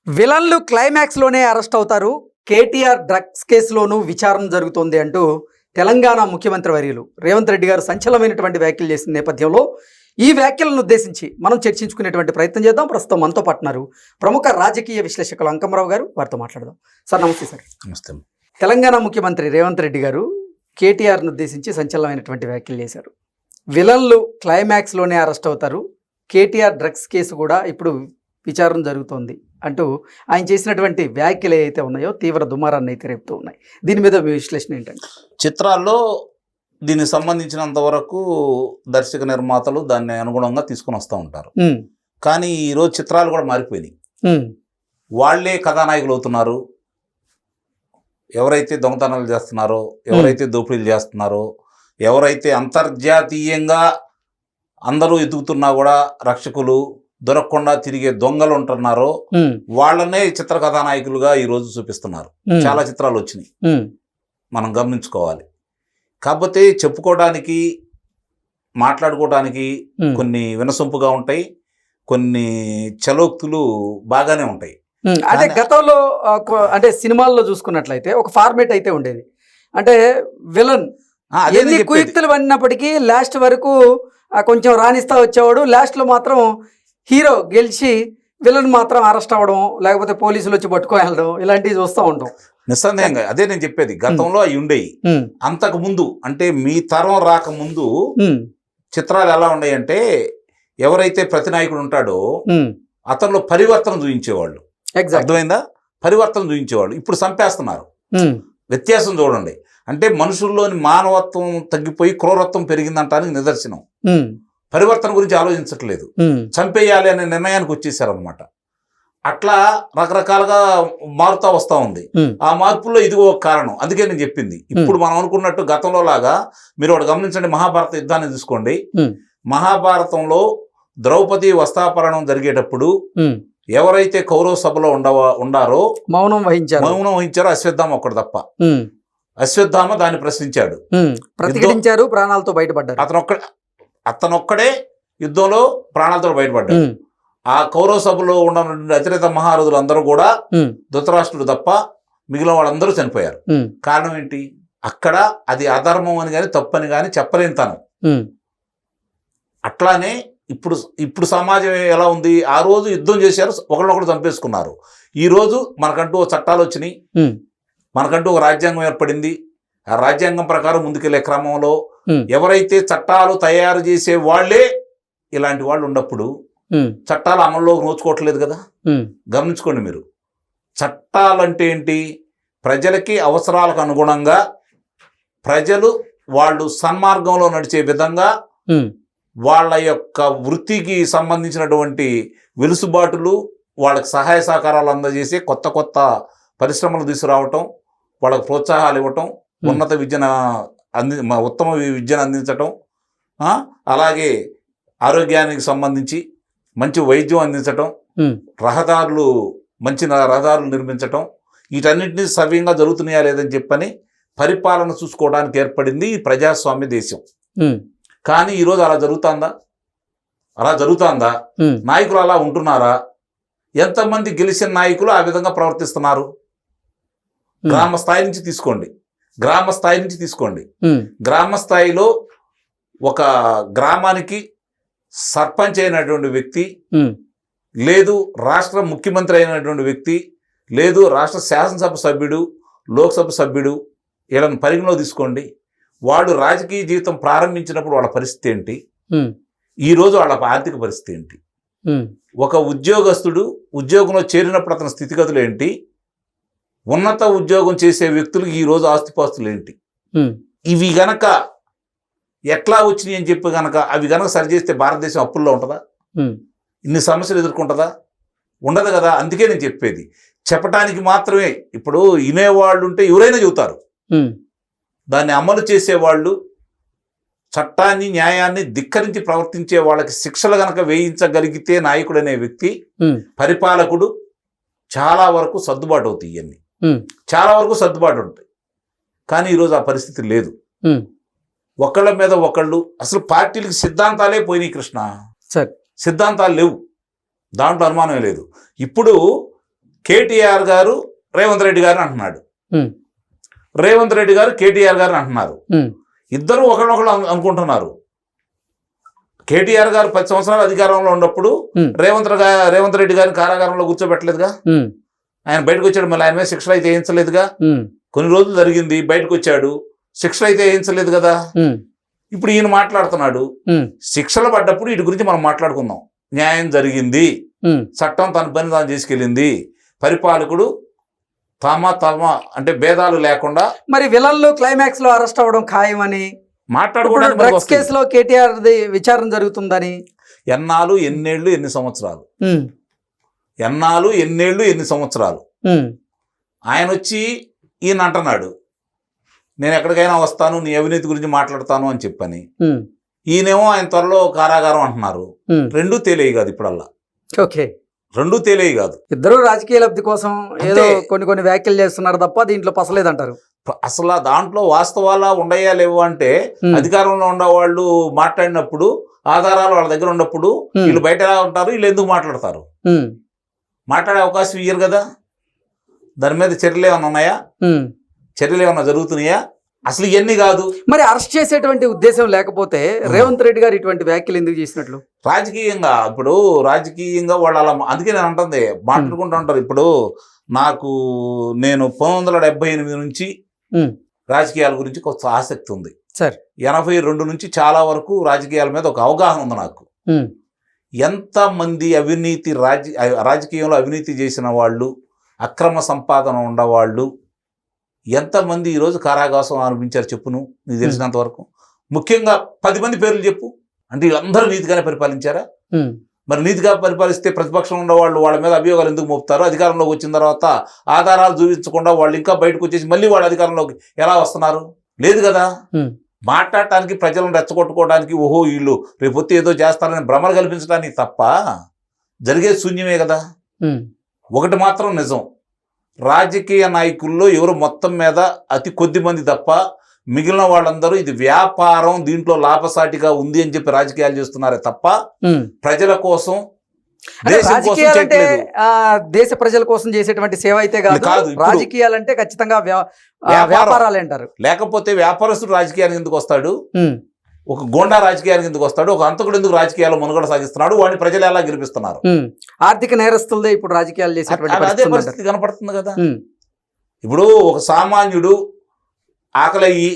విలన్లు క్లైమాక్స్లోనే arrest అవుతారు. KTR drugs కేసులోనూ విచారణ జరుగుతోంది అంటూ తెలంగాణ ముఖ్యమంత్రి వర్యులు రేవంత్ రెడ్డి గారు సంచలనమైనటువంటి వ్యాఖ్యలు చేసిన నేపథ్యంలో ఈ వ్యాఖ్యలను ఉద్దేశించి మనం చర్చించుకునేటువంటి ప్రయత్నం చేద్దాం. ప్రస్తుతం మనతో పాటున్నారు ప్రముఖ రాజకీయ విశ్లేషకులు అంకమరావు గారు. వారితో మాట్లాడదాం. సార్ నమస్తే. సార్ నమస్తే. తెలంగాణ ముఖ్యమంత్రి రేవంత్ రెడ్డి గారు కేటీఆర్ను ఉద్దేశించి సంచలనమైనటువంటి వ్యాఖ్యలు చేశారు. విలన్లు క్లైమాక్స్లోనే అరెస్ట్ అవుతారు, కేటీఆర్ డ్రగ్స్ కేసు కూడా ఇప్పుడు విచారణ జరుగుతోంది అంటూ ఆయన చేసినటువంటి వ్యాఖ్యలు ఏవైతే ఉన్నాయో తీవ్ర దుమారాన్ని అయితే రేపుతూ ఉన్నాయి. దీని మీద మీ విశ్లేషణ ఏంటంటే? చిత్రాల్లో దీనికి సంబంధించినంత వరకు దర్శక నిర్మాతలు దాన్ని అనుగుణంగా తీసుకుని వస్తూ ఉంటారు. కానీ ఈరోజు చిత్రాలు కూడా మారిపోయినాయి. వాళ్ళే కథానాయకులు అవుతున్నారు. ఎవరైతే దొంగతనాలు చేస్తున్నారో, ఎవరైతే దోపిడీలు చేస్తున్నారో, ఎవరైతే అంతర్జాతీయంగా అందరూ ఎదుగుతున్నా కూడా రక్షకులు దొరకకుండా తిరిగే దొంగలు ఉంటున్నారో వాళ్ళనే చిత్ర కథానాయకులుగా ఈరోజు చూపిస్తున్నారు. చాలా చిత్రాలు వచ్చినాయి, మనం గమనించుకోవాలి. కాకపోతే చెప్పుకోవడానికి, మాట్లాడుకోవడానికి కొన్ని వినసొంపుగా ఉంటాయి, కొన్ని చలోక్తులు బాగానే ఉంటాయి. అంటే గతంలో అంటే సినిమాల్లో చూసుకున్నట్లయితే ఒక ఫార్మేట్ అయితే ఉండేది. అంటే విలన్ ఎన్ని కుయుక్తులు పడినప్పటికీ లాస్ట్ వరకు కొంచెం రాణిస్తా వచ్చేవాడు. లాస్ట్లో మాత్రం హీరో గెలిచి విలన్ మాత్రం అరెస్ట్ అవ్వడం, లేకపోతే పోలీసులు వచ్చి పట్టుకోవడం, ఇలాంటివి చూస్తూ ఉంటాం. నిస్సందేహంగా అదే నేను చెప్పేది. గతంలో అవి ఉండేవి. అంతకు ముందు అంటే మీ తరం రాకముందు చిత్రాలు ఎలా ఉన్నాయి అంటే, ఎవరైతే ప్రతినాయకుడు ఉంటాడో అతనిలో పరివర్తన చూపించేవాళ్ళు. అర్థమైందా? పరివర్తన చూపించేవాళ్ళు. ఇప్పుడు చంపేస్తున్నారు. వ్యత్యాసం చూడండి. అంటే మనుషుల్లోని మానవత్వం తగ్గిపోయి క్రూరత్వం పెరిగిందంటానికి నిదర్శనం. పరివర్తన గురించి ఆలోచించట్లేదు, చంపేయాలి అనే నిర్ణయానికి వచ్చేసారు అనమాట. అట్లా రకరకాలుగా మారుతా వస్తూ ఉంది. ఆ మార్పుల్లో ఇదిగో ఒక కారణం. అందుకే నేను చెప్పింది. ఇప్పుడు మనం అనుకున్నట్టు గతంలో లాగా మీరు ఒకటి గమనించండి. మహాభారత యుద్ధాన్ని తీసుకోండి. మహాభారతంలో ద్రౌపది వస్త్రాపహరణం జరిగేటప్పుడు ఎవరైతే కౌరవ సభలో ఉండారో మౌనం వహించారో అశ్వత్థామ ఒక్కడు తప్ప. అశ్వత్థామ దాన్ని ప్రశ్నించాడు, ప్రతిఘటించారు, ప్రాణాలతో బయటపడ్డాడు. అతనొక్కడే యుద్ధంలో ప్రాణాలతో బయటపడ్డాడు. ఆ కౌరవ సభలో ఉన్న అతిరేత మహారథులు అందరూ కూడా ధృతరాష్ట్రుడు తప్ప మిగిలిన వాళ్ళందరూ చనిపోయారు. కారణం ఏంటి? అక్కడ అది అధర్మం అని కానీ తప్పని కానీ చెప్పలేని తను. అట్లానే ఇప్పుడు సమాజం ఎలా ఉంది? ఆ రోజు యుద్ధం చేశారు, ఒకళ్ళొకడు చంపేసుకున్నారు. ఈ రోజు మనకంటూ చట్టాలు వచ్చినాయి, మనకంటూ ఒక రాజ్యాంగం ఏర్పడింది. ఆ రాజ్యాంగం ప్రకారం ముందుకెళ్లే క్రమంలో ఎవరైతే చట్టాలు తయారు చేసే వాళ్లే ఇలాంటి వాళ్ళు ఉన్నప్పుడు చట్టాలు అమల్లోకి నోచుకోవట్లేదు కదా. గమనించుకోండి మీరు. చట్టాలంటే ఏంటి? ప్రజలకి అవసరాలకు అనుగుణంగా ప్రజలు వాళ్ళు సన్మార్గంలో నడిచే విధంగా వాళ్ళ యొక్క వృత్తికి సంబంధించినటువంటి వెలుసుబాటులు, వాళ్ళకి సహాయ సహకారాలు అందజేసి కొత్త కొత్త పరిశ్రమలు తీసుకురావటం, వాళ్ళకి ప్రోత్సాహాలు ఇవ్వటం, ఉన్నత విద్యను ఉత్తమ విద్యను అందించటం, అలాగే ఆరోగ్యానికి సంబంధించి మంచి వైద్యం అందించటం, మంచి రహదారులు నిర్మించటం, వీటన్నింటినీ సవ్యంగా జరుగుతున్నాయా లేదని చెప్పని పరిపాలన చూసుకోవడానికి ఏర్పడింది ఈ ప్రజాస్వామ్య దేశం. కానీ ఈరోజు అలా జరుగుతుందా? నాయకులు అలా ఉంటున్నారా? ఎంతమంది గెలిచిన నాయకులు ఆ విధంగా ప్రవర్తిస్తున్నారు? గ్రామ స్థాయి నుంచి తీసుకోండి. గ్రామ స్థాయిలో ఒక గ్రామానికి సర్పంచ్ అయినటువంటి వ్యక్తి, లేదు రాష్ట్ర ముఖ్యమంత్రి అయినటువంటి వ్యక్తి, లేదు రాష్ట్ర శాసనసభ సభ్యుడు, లోక్సభ సభ్యుడు, వీళ్ళని పరిగణలో తీసుకోండి. వాళ్ళు రాజకీయ జీవితం ప్రారంభించినప్పుడు వాళ్ళ పరిస్థితి ఏంటి? ఈరోజు వాళ్ళ ఆర్థిక పరిస్థితి ఏంటి? ఒక ఉద్యోగస్తుడు ఉద్యోగంలో చేరినప్పుడు అతని స్థితిగతులు ఏంటి? ఉన్నత ఉద్యోగం చేసే వ్యక్తులకు ఈరోజు ఆస్తిపాస్తులు ఏంటి? ఇవి గనక ఎట్లా వచ్చినాయి అని చెప్పి గనక అవి గనక సరిచేస్తే భారతదేశం అప్పుల్లో ఉంటుందా? ఇన్ని సమస్యలు ఎదుర్కొంటుందా? ఉండదు కదా. అందుకే నేను చెప్పేది, చెప్పటానికి మాత్రమే. ఇప్పుడు వినేవాళ్ళు ఉంటే ఎవరైనా చెబుతారు. దాన్ని అమలు చేసేవాళ్ళు, చట్టాన్ని న్యాయాన్ని ధిక్కరించి ప్రవర్తించే వాళ్ళకి శిక్షలు గనక వేయించగలిగితే నాయకుడు అనే వ్యక్తి, పరిపాలకుడు, చాలా వరకు సర్దుబాటు అవుతాయి. ఇవన్నీ చాలా వరకు సర్దుబాటు ఉంటాయి. కానీ ఈరోజు ఆ పరిస్థితి లేదు. ఒకళ్ళ మీద ఒకళ్ళు, అసలు పార్టీలకు సిద్ధాంతాలే పోయినాయి కృష్ణ. సిద్ధాంతాలు లేవు, దాంట్లో అనుమానమే లేదు. ఇప్పుడు కేటీఆర్ గారు రేవంత్ రెడ్డి గారు అంటున్నాడు, రేవంత్ రెడ్డి గారు కేటీఆర్ గారు అంటున్నారు. ఇద్దరు ఒకరినొకరు అనుకుంటున్నారు. కేటీఆర్ గారు 10 సంవత్సరాలు అధికారంలో ఉన్నప్పుడు రేవంత్ రెడ్డి గారిని కారాగారంలో కూర్చోబెట్టలేదుగా. ఆయన బయటకు వచ్చాడు, మళ్ళీ ఆయన మీద శిక్షలు అయితే వేయించలేదుగా. కొన్ని రోజులు జరిగింది, బయటకు వచ్చాడు, శిక్షలు అయితే వేయించలేదు కదా. ఇప్పుడు ఈయన మాట్లాడుతున్నాడు, శిక్షలు పడ్డప్పుడు వీటి గురించి మనం మాట్లాడుకుందాం. న్యాయం జరిగింది, చట్టం తన పని తాను చేసుకెళ్ళింది, పరిపాలకుడు తమ అంటే భేదాలు లేకుండా. మరి విలన్లు క్లైమాక్స్ లో అరెస్ట్ అవ్వడం ఖాయమని మాట్లాడుకోవడానికి డ్రగ్స్ కేసులో కేటీఆర్ విచారణ జరుగుతుందని ఎన్నాళ్ళు ఎన్నేళ్ళు ఎన్ని సంవత్సరాలు, ఎన్నాళ్ళు ఎన్నేళ్ళు ఎన్ని సంవత్సరాలు ఆయన వచ్చి ఈయన అంటున్నాడు, నేను ఎక్కడికైనా వస్తాను, నీ అవినీతి గురించి మాట్లాడతాను అని చెప్పని. ఈయనేమో ఆయన త్వరలో కారాగారం అంటున్నారు. రెండూ తేలేయి కాదు ఇప్పుడల్లా. ఓకే, రెండూ తేలేయి కాదు. ఇద్దరు రాజకీయ లబ్ధి కోసం ఏదో కొన్ని వ్యాఖ్యలు చేస్తున్నారు తప్ప దీంట్లో పసలేదంటారు. అసలు దాంట్లో వాస్తవాలా ఉండయా లేవు అంటే అధికారంలో ఉన్న వాళ్ళు మాట్లాడినప్పుడు ఆధారాలు వాళ్ళ దగ్గర ఉన్నప్పుడు వీళ్ళు బయట ఎలా ఉంటారు, వీళ్ళు ఎందుకు మాట్లాడతారు? మాట్లాడే అవకాశం ఇయ్యరు కదా. దాని మీద చర్యలు ఏమైనా ఉన్నాయా, చర్యలు ఏమైనా జరుగుతున్నాయా? అసలు ఇవన్నీ కాదు. మరి అరెస్ట్ చేసేటువంటి ఉద్దేశం లేకపోతే రేవంత్ రెడ్డి గారు ఇటువంటి వ్యాఖ్యలు ఎందుకు చేసినట్లు? రాజకీయంగా వాళ్ళు అలా, అందుకే నేను అంటుంది మాట్లాడుకుంటూ ఉంటారు. ఇప్పుడు నేను 1978 నుంచి రాజకీయాల గురించి కొంత ఆసక్తి ఉంది. 82 నుంచి చాలా వరకు రాజకీయాల మీద ఒక అవగాహన ఉంది నాకు. ఎంతమంది రాజకీయంలో అవినీతి చేసిన వాళ్ళు, అక్రమ సంపాదన ఉన్నవాళ్ళు ఎంతమంది ఈరోజు కారాగాసం అనిపించారు చెప్పును, నీకు తెలిసినంత వరకు. ముఖ్యంగా 10 మంది పేర్లు చెప్పు. అంటే వీళ్ళందరూ నీతిగానే పరిపాలించారా? మరి నీతిగా పరిపాలిస్తే ప్రతిపక్షం ఉన్న వాళ్ళు వాళ్ళ మీద అభియోగాలు ఎందుకు మోపుతారు? అధికారంలోకి వచ్చిన తర్వాత ఆధారాలు చూపించకుండా వాళ్ళు ఇంకా బయటకు వచ్చేసి మళ్ళీ వాళ్ళు అధికారంలోకి ఎలా వస్తున్నారు? లేదు కదా. మాట్లాడటానికి, ప్రజలను రెచ్చగొట్టుకోవడానికి, ఓహో వీళ్ళు రేపొత్తి ఏదో చేస్తారని భ్రమలు కల్పించడానికి తప్ప జరిగేది శూన్యమే కదా. ఒకటి మాత్రం నిజం, రాజకీయ నాయకుల్లో ఎవరు మొత్తం మీద అతి కొద్ది మంది తప్ప మిగిలిన వాళ్ళందరూ ఇది వ్యాపారం, దీంట్లో లాభసాటిగా ఉంది అని చెప్పి రాజకీయాలు చేస్తున్నారే తప్ప ప్రజల కోసం, దేశ ప్రజల కోసం చేసేటువంటి సేవ అయితే కాదు. రాజకీయాలంటే ఖచ్చితంగా వ్యాపారాలు అంటారు. లేకపోతే వ్యాపారస్తుడు రాజకీయానికి ఎందుకు వస్తాడు? ఒక గోండా రాజకీయానికి ఎందుకు వస్తాడు? ఒక అంతకుడు ఎందుకు రాజకీయాల్లో మనుగడ సాగిస్తున్నాడు? వాడిని ప్రజలు ఎలా గెలిపిస్తున్నారు? ఆర్థిక నేరస్తులదే ఇప్పుడు రాజకీయాలు చేసేటువంటి అదే పరిస్థితి కనపడుతుంది కదా. ఇప్పుడు ఒక సామాన్యుడు ఆకలయ్యి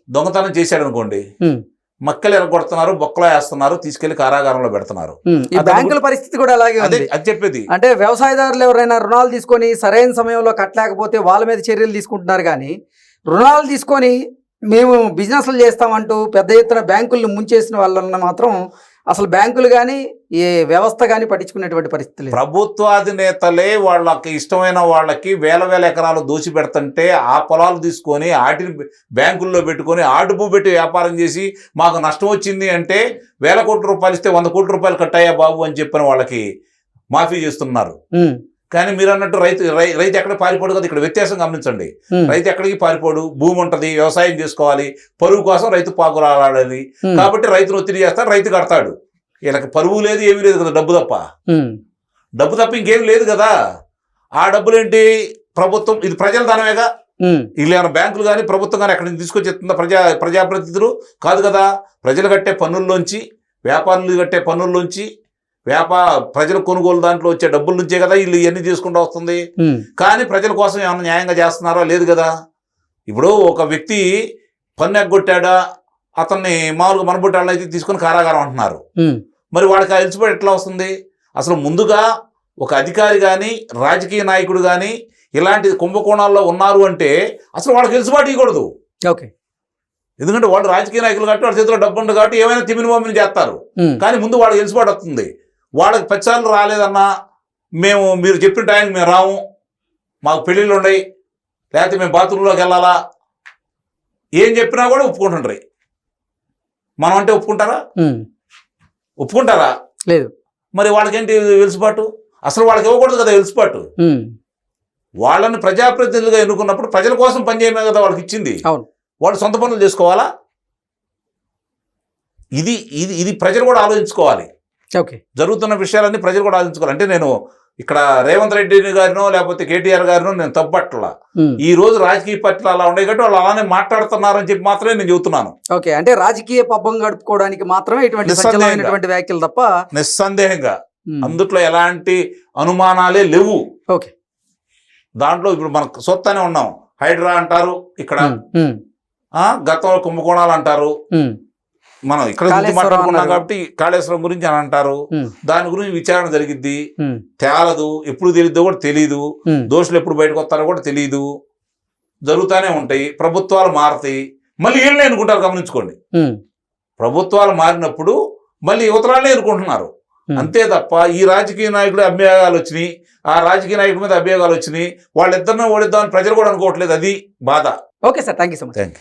దొంగతనం చేశాడు అనుకోండి, మక్కలు ఎరగొడుతున్నారు, బొక్కలో వేస్తున్నారు, తీసుకెళ్లి కారాగారంలో పెడుతున్నారు. బ్యాంకుల పరిస్థితి కూడా అలాగే ఉంది. అది చెప్పేది అంటే వ్యవసాయదారులు ఎవరైనా రుణాలు తీసుకొని సరైన సమయంలో కట్టలేకపోతే వాళ్ళ మీద చర్యలు తీసుకుంటున్నారు. కానీ రుణాలు తీసుకొని మేము బిజినెస్లు చేస్తామంటూ పెద్ద ఎత్తున బ్యాంకులను ముంచేసిన వాళ్ళని మాత్రం అసలు బ్యాంకులు కానీ ఏ వ్యవస్థ కానీ పట్టించుకునేటువంటి పరిస్థితి లేదు. ప్రభుత్వాధినేతలే వాళ్ళకి ఇష్టమైన వాళ్ళకి వేల ఎకరాలు దోచి పెడుతుంటే ఆ పొలాలు తీసుకొని వాటిని బ్యాంకుల్లో పెట్టుకొని ఆడుపు పెట్టి వ్యాపారం చేసి మాకు నష్టం వచ్చింది అంటే 1000 కోట్ల రూపాయలు ఇస్తే 100 కోట్ల రూపాయలు కట్టాయా బాబు అని చెప్పిన వాళ్ళకి మాఫీ చేస్తున్నారు. కానీ మీరు అన్నట్టు రైతు ఎక్కడ పారిపోడు కదా. ఇక్కడ వ్యత్యాసం గమనించండి. రైతు ఎక్కడికి పారిపోడు, భూమి ఉంటది, వ్యవసాయం చేసుకోవాలి, పరువు కోసం రైతు పాకులాడాలి. కాబట్టి రైతును ఒత్తిడి చేస్తాడు, రైతు కడతాడు. వీళ్ళకి పరువు లేదు, ఏమీ లేదు కదా, డబ్బు తప్ప ఇంకేం లేదు కదా. ఆ డబ్బులేంటి? ప్రభుత్వం, ఇది ప్రజల ధనమేగా. వీళ్ళు ఏమైనా బ్యాంకులు కానీ ప్రభుత్వం కానీ ఎక్కడి నుంచి తీసుకొచ్చేస్తుందా? ప్రజాప్రతినిధులు కాదు కదా. ప్రజలు కట్టే పన్నుల్లోంచి, వ్యాపారులు కట్టే పన్నుల్లోంచి, ప్రజల కొనుగోలు దాంట్లో వచ్చే డబ్బుల నుంచే కదా వీళ్ళు ఇవన్నీ తీసుకుంటూ వస్తుంది. కానీ ప్రజల కోసం ఏమైనా న్యాయంగా చేస్తున్నారా? లేదు కదా. ఇప్పుడు ఒక వ్యక్తి పన్ను ఎగ్గొట్టాడా, అతన్ని మామూలుగా మనబొట్టాళ్ళని అయితే తీసుకుని కారాగారం అంటున్నారు. మరి వాడికి ఎలిసిపడి ఎట్లా వస్తుంది? అసలు ముందుగా ఒక అధికారి కానీ రాజకీయ నాయకుడు కానీ ఇలాంటి కుంభకోణాల్లో ఉన్నారు అంటే అసలు వాళ్ళకి ఎలిసిబాటు ఇవ్వకూడదు. ఎందుకంటే వాళ్ళు రాజకీయ నాయకులు కాబట్టి వాళ్ళ చేతిలో డబ్బు ఉంది కాబట్టి ఏమైనా తిమిని మమ్మిని చేస్తారు. కానీ ముందు వాళ్ళకి ఎలిసిబాటు వస్తుంది. వాళ్ళకి 10 సార్లు రాలేదన్నా మీరు చెప్పిన టైంకి మేము రాము, మాకు పెళ్ళిళ్ళు ఉన్నాయి, లేకపోతే మేము బాత్రూంలోకి వెళ్ళాలా, ఏం చెప్పినా కూడా ఒప్పుకుంటుండ్రి. మనం అంటే ఒప్పుకుంటారా? లేదు. మరి వాళ్ళకేంటి వెలుసుబాటు? అసలు వాళ్ళకి ఇవ్వకూడదు కదా వెలుసుబాటు. వాళ్ళని ప్రజాప్రతినిధులుగా ఎన్నుకున్నప్పుడు ప్రజల కోసం పనిచేయమే కదా వాళ్ళకి ఇచ్చింది. వాళ్ళు సొంత పనులు చేసుకోవాలా? ఇది ప్రజలు కూడా ఆలోచించుకోవాలి. జరుగుతున్న విషయాలన్నీ ప్రజలు కూడా ఆలోచించుకోవాలి. అంటే నేను ఇక్కడ రేవంత్ రెడ్డి గారినో లేకపోతే కేటీఆర్ గారినో నేను తప్పట్లా. ఈ రోజు రాజకీయ పార్టీలు అలా ఉండే కాబట్టి వాళ్ళు అలానే మాట్లాడుతున్నారని చెప్పి మాత్రమే నేను చెబుతున్నాను. ఓకే, అంటే రాజకీయ పబ్బం గడుపుకోవడానికి మాత్రమే ఇటువంటి నిస్సందేహంగా. సంచలనమైనటువంటి వ్యాఖ్యలు తప్ప నిస్సందేహంగా అందుట్లో ఎలాంటి అనుమానాలే లేవు. ఓకే, దాంట్లో ఇప్పుడు మనం సొత్తనే ఉన్నాం. హైడ్రా అంటారు ఇక్కడ, గతంలో కుంభకోణాలు అంటారు, మనం ఇక్కడ గురించి కాళేశ్వరం మాట్లాడుకున్నాం అన్నారు. కాబట్టి కాళేశ్వరం గురించి అని అంటారు. ఉమ్, దాని గురించి విచారణ జరిగిద్ది, ఉమ్, తేలదు, ఎప్పుడు తెలియదో కూడా తెలియదు, ఉమ్, దోషులు ఎప్పుడు బయటకు వస్తారో కూడా తెలియదు, జరుగుతూనే ఉంటాయి. ప్రభుత్వాలు మారుతాయి, మళ్ళీ వీళ్ళని ఎన్నుకుంటారు. గమనించుకోండి, ఉమ్, ప్రభుత్వాలు మారినప్పుడు మళ్ళీ యువతరాలనే ఎన్నుకుంటున్నారు. ఉమ్. అంతే తప్ప ఈ రాజకీయ నాయకుడు అభియోగాలు వచ్చినాయి, ఆ రాజకీయ నాయకుడి మీద అభియోగాలు వచ్చినాయి, వాళ్ళిద్దరిని ఓడిద్దామని ప్రజలు కూడా అనుకోవట్లేదు. అది బాధ. Okay sir, thank you so much. Thank you.